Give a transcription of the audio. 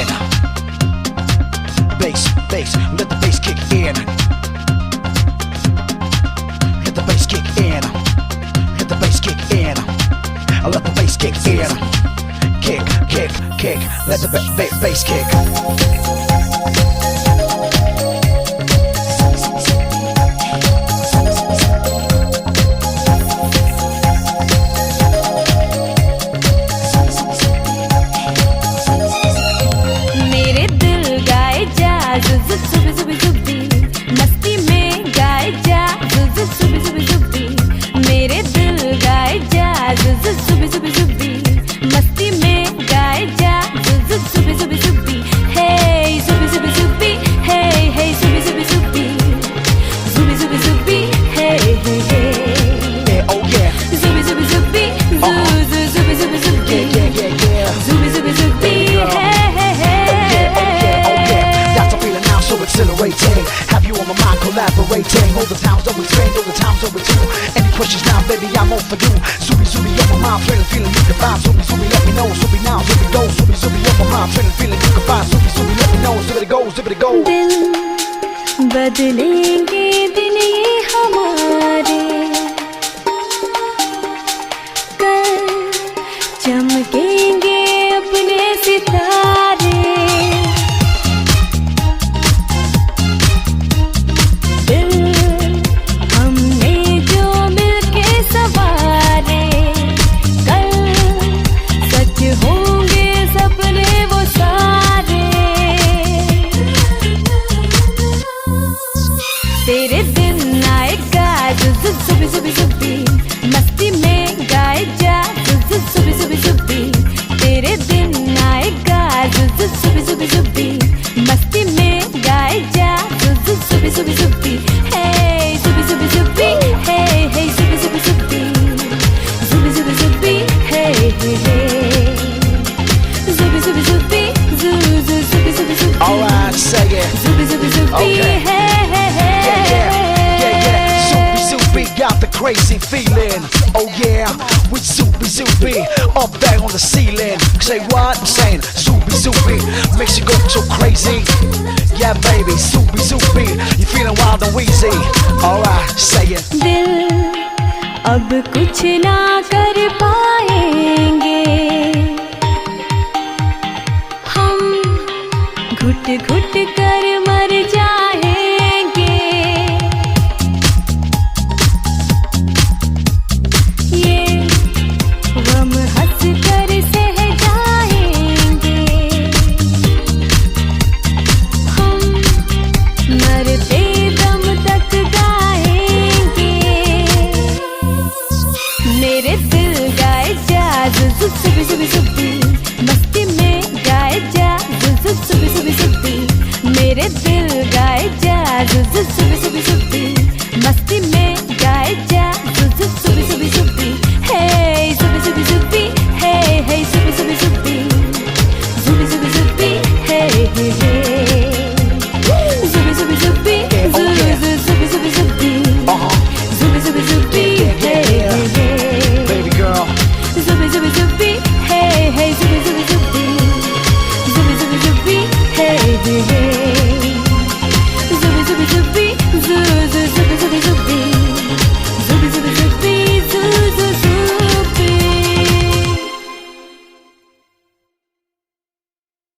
in. Bass, bass, let the bass kick in. Let the bass kick in. Let the bass kick in. Let the bass kick in. Kick, kick, kick. Let the bass kick. Have you on my mind collaborating? All the times always trained, all the times always do. Any questions now, baby, I'm on for you. Zubi, Zubi, on my mind, feeling you can find. Zubi, Zubi, let me know. Zubi now, Zubi go. Zubi, Zubi, on my mind, feeling you can find. Zubi, Zubi, let me know. Zubi go, Zubi go. दिल बदलेंगे दिन ये हमारे, कल चमकेंगे अपने सितारे। तेरे दिन आएगा जुबी जुबी जुबी, मस्ती में गाए जा जुबी जुबी जुबी। तेरे दिन आएगा जुबी जुबी जुबी, मस्ती में गाए जा जुबी जुबी जुबी। हे जुबी जुबी जुबी, हे हे जुबी जुबी जुबी, जुबी जुबी जुबी, हे हे हे जुबी जुबी जुबी, जुबी जुबी जुबी। Alright, say it. Zubi Zubi Zubi, hey hey hey. Got the crazy feeling, oh yeah, with Zubi Zubi up there on the ceiling. Say what? I'm saying Zubi Zubi makes you go so crazy. Yeah baby, Zubi Zubi, you feeling wild and wheezy. Alright, say it. दिल अब कुछ ना कर पाएंगे, हम घुट घुट कर मर जाएंगे। मेरे दिल गाए जा जुबी जुबी जुबी, मस्ती में गाए जा जुबी जुबी जुबी। मेरे दिल गाए जा